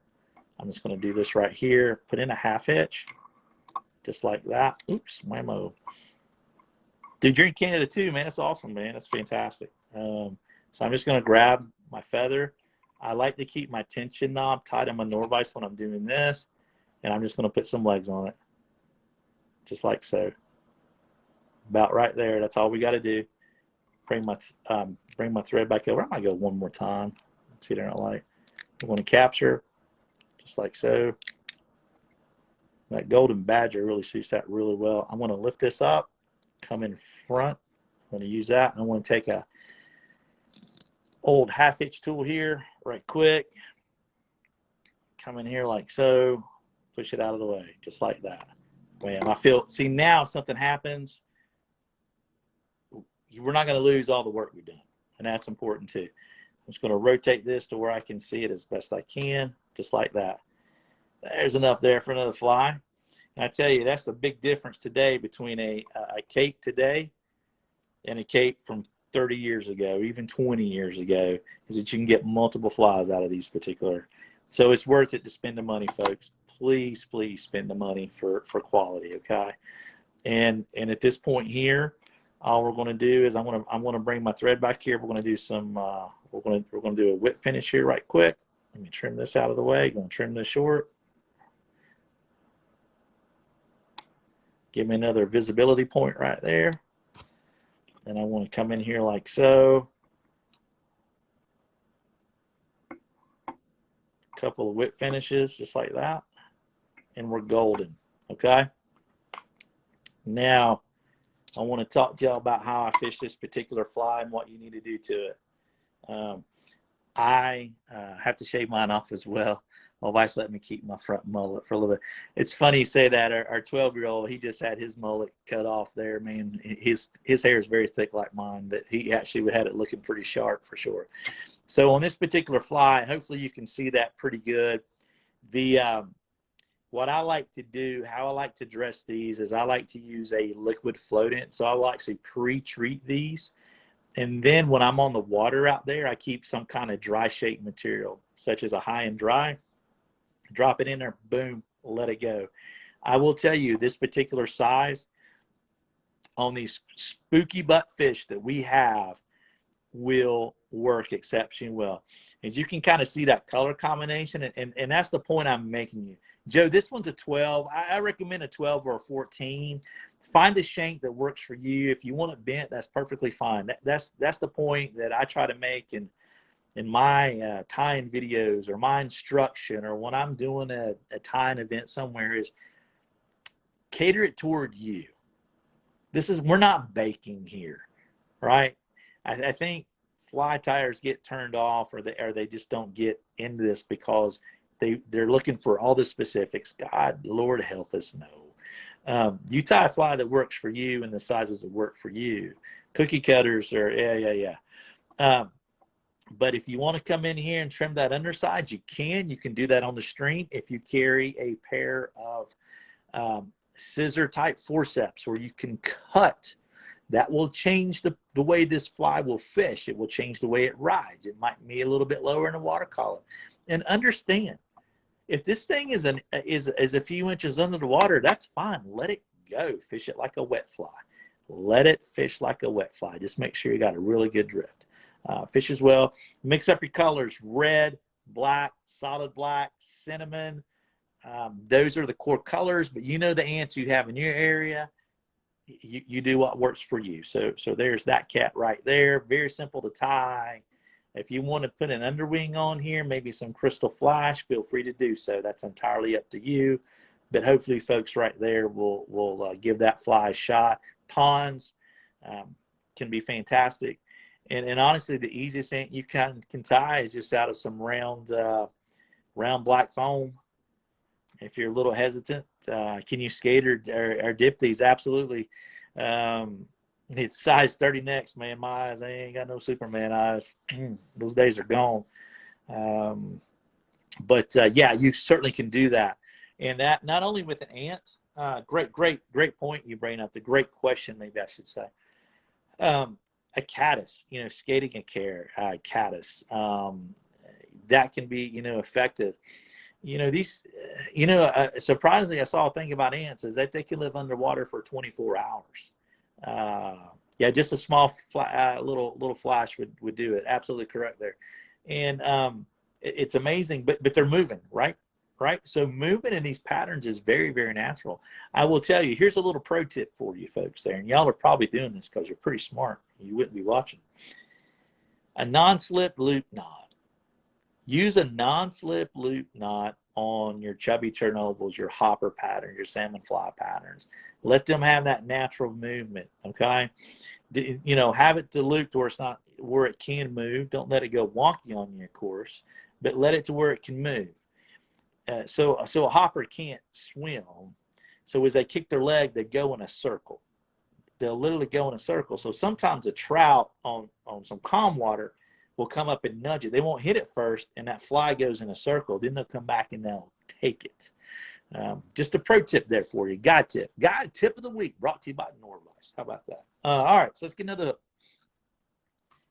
I'm just going to do this right here. Put in a half hitch, just like that. Oops, whammo. Dude, you're in Canada too, man. That's awesome, man. That's fantastic. So I'm just going to grab my feather. I like to keep my tension knob tight on my Nor-vise when I'm doing this, and I'm just going to put some legs on it, just like so. About right there. That's all we got to do. Bring my thread back over. I might go one more time. See there, I like. I'm going to capture, just like so. That golden badger really suits that really well. I'm going to lift this up, come in front. I'm going to use that. I'm going to take a old half hitch tool here, right quick. Come in here like so. Push it out of the way, just like that. Bam. I feel. See, now something happens. We're not going to lose all the work we've done, and that's important too. I'm just going to rotate this to where I can see it as best I can, just like that. There's enough there for another fly. And I tell you, that's the big difference today between a cape today and a cape from 30 years ago, even 20 years ago, is that you can get multiple flies out of these particular. So it's worth it to spend the money, folks. Please, please spend the money for quality, okay? And at this point here, all we're going to do is I'm going to bring my thread back here. We're going to do some we're going to do a whip finish here right quick. Let me trim this out of the way. Going to trim this short. Give me another visibility point right there. And I want to come in here like so. A couple of whip finishes just like that. And we're golden, okay? Now, I want to talk to y'all about how I fish this particular fly and what you need to do to it. I have to shave mine off as well. My wife let me keep my front mullet for a little bit. It's funny you say that. Our 12-year-old, he just had his mullet cut off there, man. His hair is very thick like mine, but he actually had it looking pretty sharp for sure. So on this particular fly, hopefully you can see that pretty good. What I like to do, how I like to dress these is I like to use a liquid floatant. So I will actually pre-treat these. And then when I'm on the water out there, I keep some kind of dry shake material, such as a high and dry. Drop it in there, boom, let it go. I will tell you, this particular size on these spooky butt fish that we have will work exceptionally well. As you can kind of see that color combination, and that's the point I'm making you. Joe, this one's a 12. I recommend a 12 or a 14. Find the shank that works for you. If you want it bent, that's perfectly fine. That's the point that I try to make in my tying videos or my instruction, or when I'm doing a tying event somewhere, is cater it toward you. We're not baking here, right? I think fly tyers get turned off, or they just don't get into this because they're looking for all the specifics. God, Lord help us, no. You tie a fly that works for you and the sizes that work for you. Cookie cutters are, yeah. But if you want to come in here and trim that underside, you can. You can do that on the stream if you carry a pair of scissor type forceps where you can cut. That will change the way this fly will fish. It will change the way it rides. It might be a little bit lower in the water column. And understand, if this thing is a few inches under the water, that's fine. Let it go. Fish it like a wet fly. Let it fish like a wet fly. Just make sure you got a really good drift. Fish as well. Mix up your colors: red, black, solid black, cinnamon. Those are the core colors, but you know the ants you have in your area. You do what works for you. So there's that cat right there. Very simple to tie. If you want to put an underwing on here, maybe some crystal flash, feel free to do so. That's entirely up to you. but hopefully folks right there will give that fly a shot. Ponds can be fantastic. And honestly, the easiest ant you can tie is just out of some round black foam. If you're a little hesitant, can you skate or dip these? Absolutely. It's size 30 next, man. My eyes, I ain't got no Superman eyes. Those days are gone. But yeah, you certainly can do that. And that not only with an ant, great point you bring up. The great question, maybe I should say. A caddis, skating a caddis, that can be, effective. Surprisingly, I saw a thing about ants is that they can live underwater for 24 hours. Yeah, just a small little flash would do it. Absolutely correct there. And it's amazing, but they're moving, right? So movement in these patterns is very, very natural. I will tell you, here's a little pro tip for you folks there, and y'all are probably doing this because you're pretty smart. You wouldn't be watching. A non-slip loop knot. Use a non-slip loop knot on your chubby Chernobyls, your hopper pattern, your salmon fly patterns. Let them have that natural movement, okay? Have it to loop to where it's not where it can move. Don't let it go wonky on you, of course, but let it to where it can move. So a hopper can't swim. So as they kick their leg, they go in a circle. They'll literally go in a circle. So sometimes a trout on some calm water will come up and nudge it. They won't hit it first, and that fly goes in a circle. Then they'll come back and they'll take it. Just a pro tip there for you. Guide tip of the week brought to you by Nor-vise. How about that? All right, so let's get another.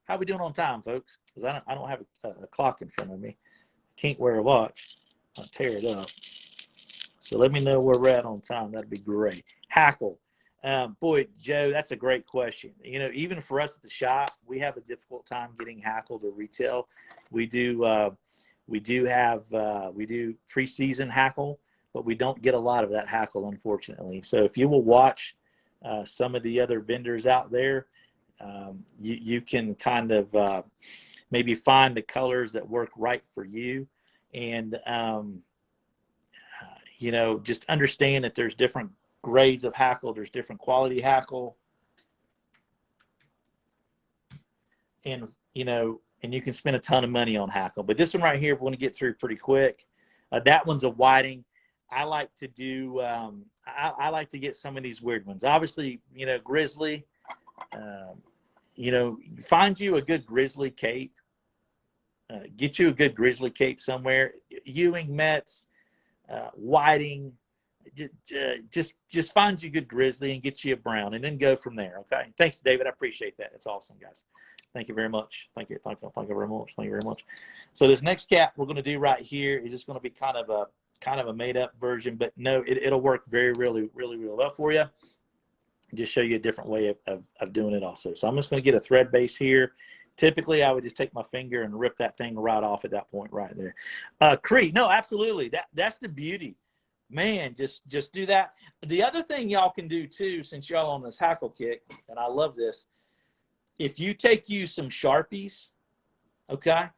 How we doing on time, folks? Because I don't have a clock in front of me. Can't wear a watch. I'll tear it up. So let me know where we're at on time. That'd be great. Hackle. Boy, Joe, that's a great question. Even for us at the shop, we have a difficult time getting hackle to retail. We do preseason hackle, but we don't get a lot of that hackle, unfortunately. So if you will watch some of the other vendors out there, you can kind of maybe find the colors that work right for you. And, just understand that there's different grades of hackle. There's different quality hackle. And, and you can spend a ton of money on hackle. But this one right here, we're going to get through pretty quick. That one's a whiting. I like to do, I like to get some of these weird ones. Obviously, grizzly, find you a good grizzly cape. Get you a good grizzly cape somewhere. Ewing, Mets, whiting. Just find you a good grizzly and get you a brown, and then go from there. Okay. Thanks, David. I appreciate that. It's awesome, guys. Thank you very much. Thank you very much. So this next cap we're going to do right here is just going to be kind of a made up version, but no, it'll work really well for you. Just show you a different way of doing it also. So I'm just going to get a thread base here. Typically, I would just take my finger and rip that thing right off at that point right there. Cree, no, absolutely. That's the beauty. Man, just do that. The other thing y'all can do too, since y'all on this hackle kick, and I love this, if you use some Sharpies, okay?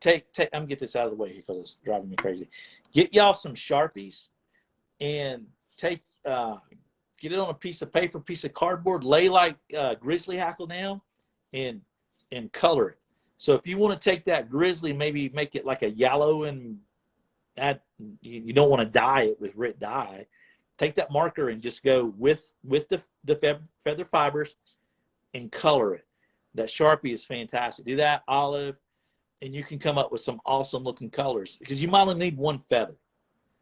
I'm gonna get this out of the way here because it's driving me crazy. Get y'all some Sharpies and get it on a piece of paper, piece of cardboard, lay like grizzly hackle down, and color it. So if you want to take that grizzly, maybe make it like a yellow, and you don't want to dye it with Brit dye. Take that marker and just go with the feather fibers and color it. That Sharpie is fantastic. Do that, olive, and you can come up with some awesome looking colors, because you might only need one feather.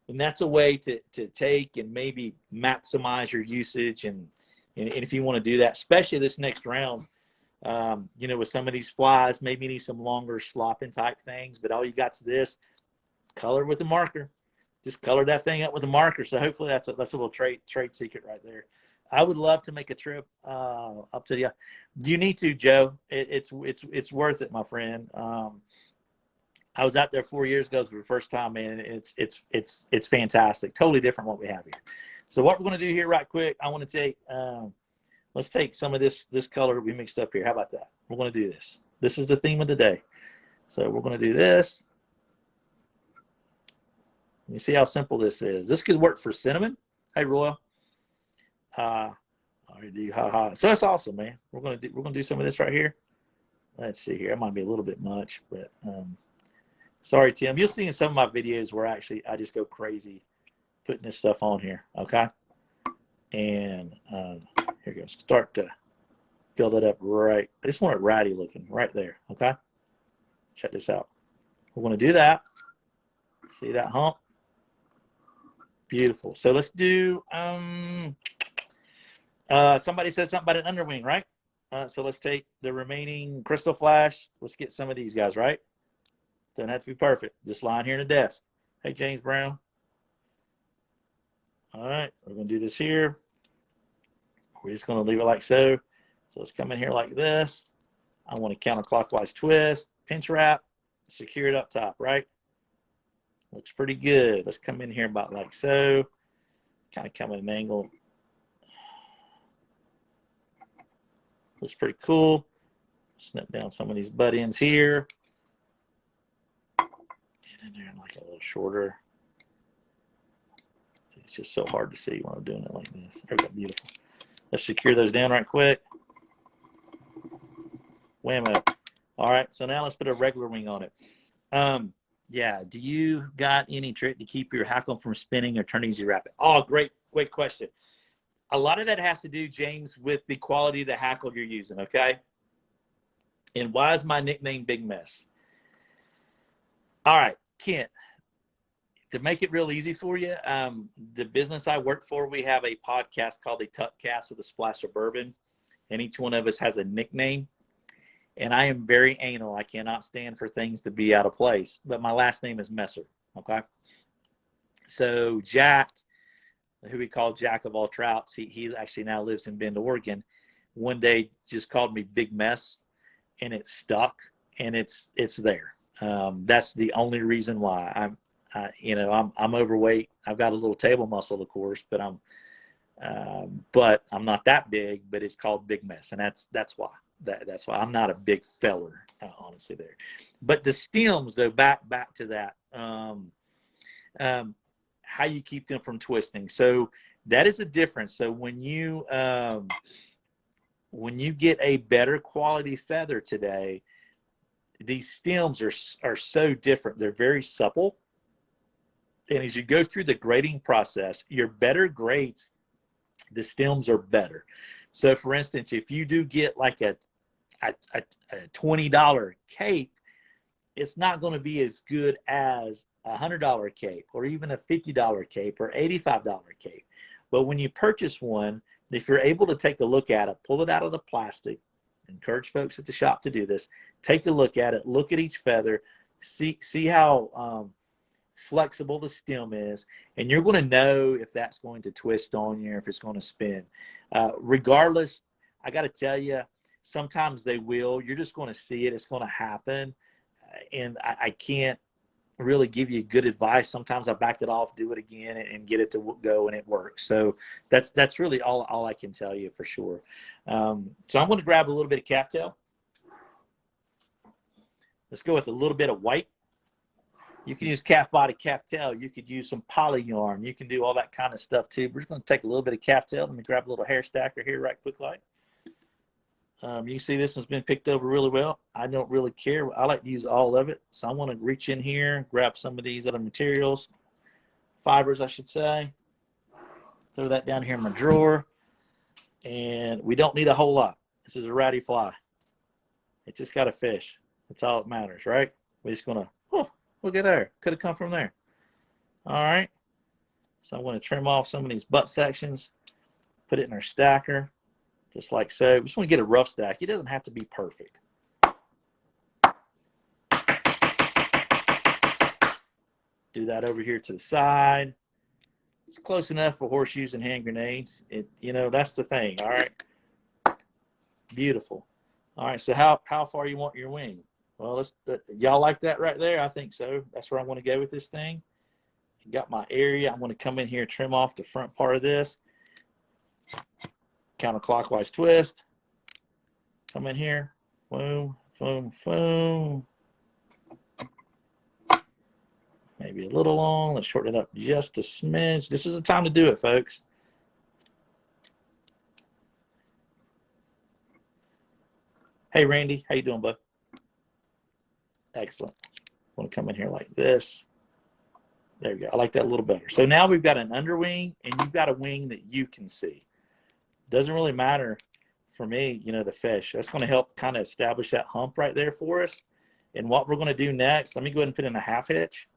And that's a way to take and maybe maximize your usage. And if you want to do that, especially this next round, with some of these flies, maybe you need some longer slopping type things, but all you got is this, color with a marker. Just color that thing up with a marker. So hopefully that's a little trade secret right there. I would love to make a trip up to the. You need to, Joe. It's worth it, my friend. I was out there 4 years ago for the first time, man. It's fantastic. Totally different what we have here. So what we're going to do here, right quick, I want to take. Let's take some of this color we mixed up here. How about that? We're going to do this. This is the theme of the day. So we're going to do this. You see how simple this is. This could work for cinnamon. Hey, Royal. So that's awesome, man. We're gonna do some of this right here. Let's see here. It might be a little bit much, but sorry, Tim. You'll see in some of my videos where I just go crazy putting this stuff on here. Okay. And here we go. Start to build it up right. I just want it ratty looking right there. Okay. Check this out. We're going to do that. See that hump? Beautiful. So let's do, somebody said something about an underwing, right? So let's take the remaining crystal flash. Let's get some of these guys, right? Doesn't have to be perfect. Just lying here in the desk. Hey, James Brown. All right. We're going to do this here. We're just going to leave it like so. So let's come in here like this. I want to counterclockwise twist, pinch wrap, secure it up top, right? Looks pretty good. Let's come in here about like so. Kind of come at an angle. Looks pretty cool. Snip down some of these butt ends here. Get in there like a little shorter. It's just so hard to see when I'm doing it like this. There we go, beautiful. Let's secure those down right quick. Whammo. All right, so now let's put a regular wing on it. Yeah, do you got any trick to keep your hackle from spinning or turning Z rapid? Oh, great question. A lot of that has to do, James, with the quality of the hackle you're using, okay? And why is my nickname Big Mess? All right, Kent, to make it real easy for you, the business I work for, we have a podcast called the Tuckcast with a Splash of Bourbon, and each one of us has a nickname. And I am very anal. I cannot stand for things to be out of place. But my last name is Messer, okay? So Jack, who we call Jack of all trouts, he actually now lives in Bend, Oregon, one day just called me Big Mess, and it stuck, and it's there. That's the only reason why. I'm overweight. I've got a little table muscle, of course, but I'm not that big. But it's called Big Mess, and that's why. That's why I'm not a big feller, honestly. There, but the stems, though, back to that. How you keep them from twisting. So that is a difference. So when you get a better quality feather today, these stems are so different. They're very supple. And as you go through the grading process, your better grades, the stems are better. So for instance, if you do get like a $20 cape, it's not going to be as good as a $100 cape or even a $50 cape or $85 cape. But when you purchase one, if you're able to take a look at it, pull it out of the plastic, encourage folks at the shop to do this, take a look at it, look at each feather, see how flexible the stem is, and you're going to know if that's going to twist on you or if it's going to spin. Regardless, I got to tell you, sometimes they will. You're just going to see it. It's going to happen. And I can't really give you good advice. Sometimes I back it off, do it again, and get it to go, and it works. So that's really all I can tell you for sure. So I'm going to grab a little bit of calf tail. Let's go with a little bit of white. You can use calf body, calf tail. You could use some poly yarn. You can do all that kind of stuff too. We're just going to take a little bit of calf tail. Let me grab a little hair stacker here right quick like. You can see this one's been picked over really well. I don't really care. I like to use all of it. So I want to reach in here, grab some of these other materials, fibers, I should say. Throw that down here in my drawer. And we don't need a whole lot. This is a ratty fly. It just got a fish. That's all that matters, right? We're just going to, oh, look at there. Could have come from there. All right. So I'm going to trim off some of these butt sections, put it in our stacker. Just like so. We just want to get a rough stack. It doesn't have to be perfect. Do that over here to the side. It's close enough for horseshoes and hand grenades. That's the thing. All right. Beautiful. All right. So how far you want your wing? Well, y'all like that right there? I think so. That's where I want to go with this thing. Got my area. I'm going to come in here and trim off the front part of this. Counterclockwise twist. Come in here. Boom, boom, boom. maybe a little long. Let's shorten it up just a smidge. This is the time to do it, folks. Hey, Randy, how you doing, bud? Excellent. I want to come in here like this. There we go. I like that a little better. So now we've got an underwing, and you've got a wing that you can see. Doesn't really matter for me, you know, the fish. That's going to help kind of establish that hump right there for us. And what we're going to do next, let me go ahead and put in a half hitch,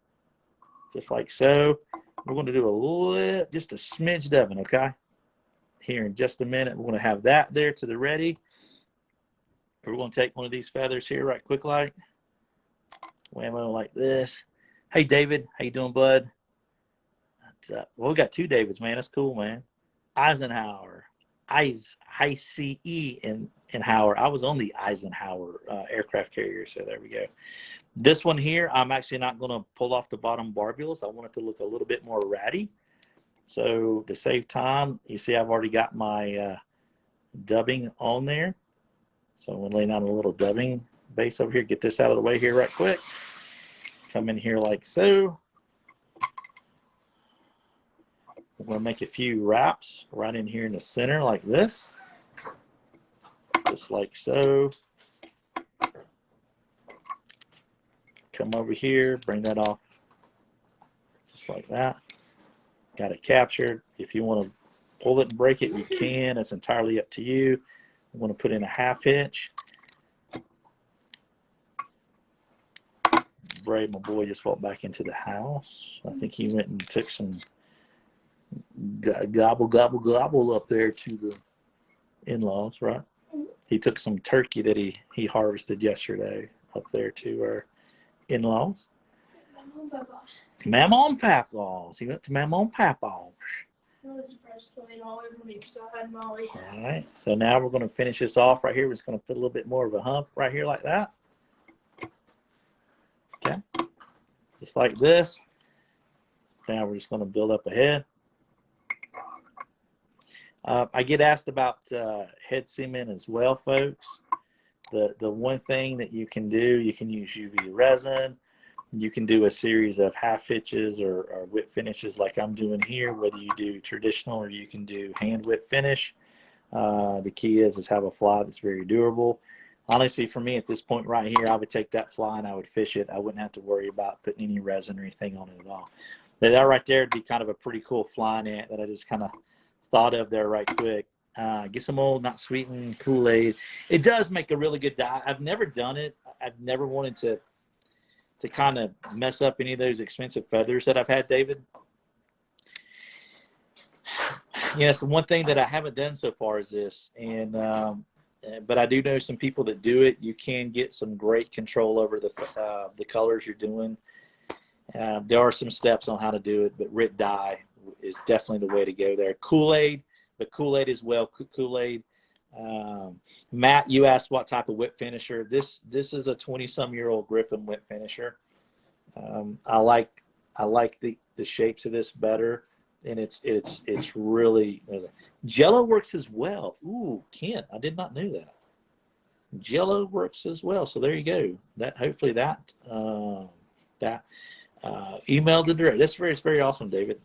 just like so. We're going to do a little, just a smidge dubbing, okay? Here in just a minute, we're going to have that there to the ready. We're going to take one of these feathers here right quick like. Whammo like this. Hey, David. How you doing, bud? Well, we got two Davids, man. That's cool, man. Eisenhower. ICE in Howard. I was on the Eisenhower aircraft carrier, so there we go. This one here, I'm actually not going to pull off the bottom barbules. I want it to look a little bit more ratty. So to save time, you see I've already got my dubbing on there. So I'm going to lay down a little dubbing base over here. Get this out of the way here right quick. Come in here like so. We're going to make a few wraps right in here in the center like this. Just like so. Come over here, bring that off just like that. Got it captured. If you want to pull it and break it, you can. It's entirely up to you. I'm going to put in a half hitch. Bray, my boy, just walked back into the house. I think he went and took some gobble up there to the in-laws, right? He took some turkey that he harvested yesterday up there to our in-laws. Mama and Papa's. He went to Mama and Papa's. I was surprised playing all over me because I had Molly. All right. So now we're going to finish this off right here. We're just going to put a little bit more of a hump right here like that. Okay. Just like this. Now we're just going to build up ahead. I get asked about head cement as well, folks. The one thing that you can do, you can use UV resin. You can do a series of half hitches or whip finishes like I'm doing here, whether you do traditional or you can do hand whip finish. The key is have a fly that's very durable. Honestly, for me at this point right here, I would take that fly and I would fish it. I wouldn't have to worry about putting any resin or anything on it at all. But that right there would be kind of a pretty cool fly net that I just kind of thought of there right quick. Get some old not sweetened Kool-Aid. It does make a really good dye. I've never done it. I've never wanted to kind of mess up any of those expensive feathers that I've had, David. Yes, one thing that I haven't done so far is this, and but I do know some people that do it. You can get some great control over the colors you're doing. There are some steps on how to do it, but Rit dye is definitely the way to go there. Kool-Aid, but Kool-Aid as well. Kool-Aid. Matt, you asked what type of whip finisher. This is a 20-some-year-old Griffin whip finisher. I like the shapes of this better, and it's really Jello works as well. Ooh, Kent, I did not know that. Jello works as well. So there you go. That hopefully that email the direct. That's very awesome, David.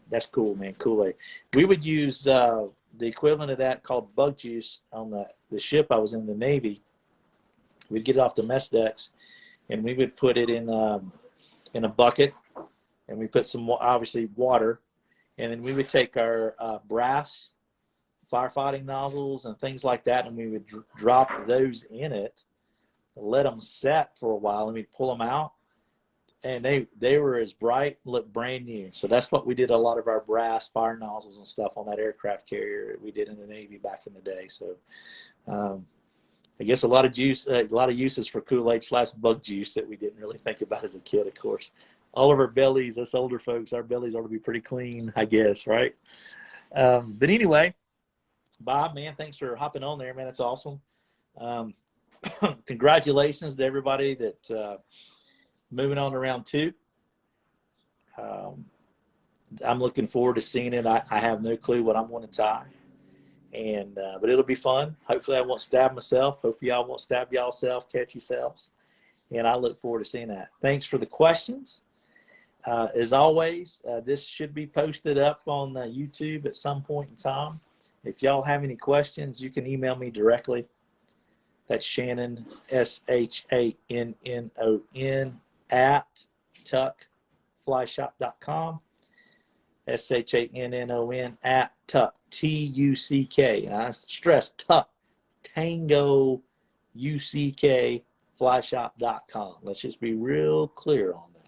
That's cool, man. Kool-Aid. We would use the equivalent of that called bug juice on the ship I was in, the Navy. We'd get it off the mess decks, and we would put it in a bucket, and we put some obviously water, and then we would take our brass firefighting nozzles and things like that, and we would drop those in it, let them set for a while, and we'd pull them out. And they were as bright, looked brand new. So that's what we did a lot of our brass fire nozzles and stuff on that aircraft carrier we did in the Navy back in the day. So I guess a lot of uses for Kool-Aid / bug juice that we didn't really think about as a kid, of course. All of our bellies, us older folks, our bellies ought to be pretty clean, I guess, right? But anyway, Bob, man, thanks for hopping on there, man. That's awesome. Congratulations to everybody that moving on to round 2. I'm looking forward to seeing it. I have no clue what I'm going to tie, and but it'll be fun. Hopefully I won't stab myself. Hopefully y'all won't stab y'all self, catch yourselves, and I look forward to seeing that. Thanks for the questions. As always, this should be posted up on YouTube at some point in time. If y'all have any questions, you can email me directly. That's Shannon, SHANNON, at tuckflyshop.com. SHANNON at tuck, TUCK. And I stress tuck, Tango UCK, flyshop.com. Let's just be real clear on that.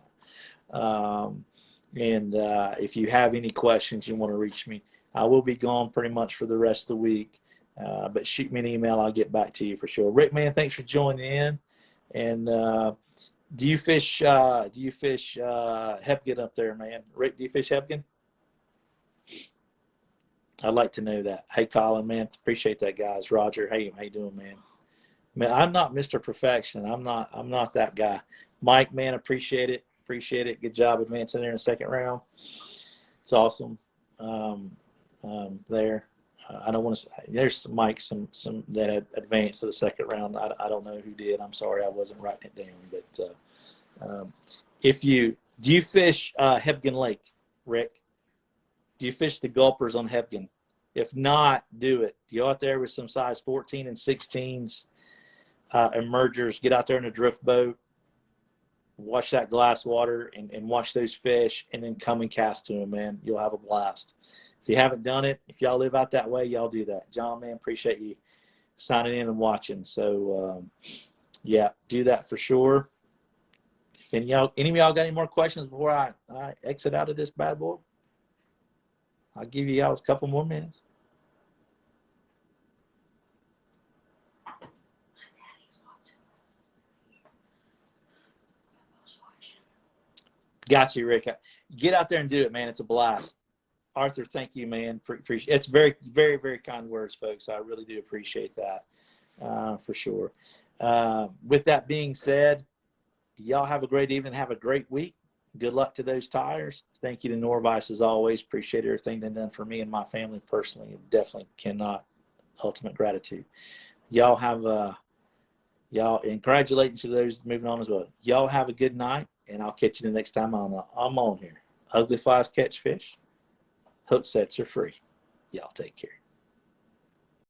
If you have any questions, you want to reach me, I will be gone pretty much for the rest of the week. But shoot me an email. I'll get back to you for sure. Rick, man, thanks for joining in. And do you fish Hebgen up there, man? Rick, do you fish Hebgen? I'd like to know that. Hey, Colin, man, appreciate that, guys. Roger, hey, how you doing, man? Man, I'm not Mr. Perfection. I'm not that guy. Mike, man, appreciate it. Good job advancing there in the second round. It's awesome. There. I don't want to. There's some Mike, some that had advanced to the second round. I don't know who did. I'm sorry, I wasn't writing it down. But do you fish Hebgen Lake, Rick? Do you fish the gulpers on Hebgen? If not, do it. Go out there with some size 14 and 16s emergers. Get out there in a drift boat. Watch that glass water and watch those fish, and then come and cast to them, man. You'll have a blast. If you haven't done it, if y'all live out that way, y'all do that. John, man, appreciate you signing in and watching. So, yeah, do that for sure. If any of y'all got any more questions before I exit out of this bad boy, I'll give you y'all a couple more minutes. Got you, Rick. Get out there and do it, man. It's a blast. Arthur, thank you, man. Appreciate it's very, very, very kind words, folks. I really do appreciate that for sure. With that being said, y'all have a great evening. Have a great week. Good luck to those tires. Thank you to Nor-vise as always. Appreciate everything they've done for me and my family personally. Definitely cannot. Ultimate gratitude. Y'all have and congratulations to those moving on as well. Y'all have a good night, and I'll catch you the next time I'm on here. Ugly flies catch fish. Hook sets are free. Y'all take care.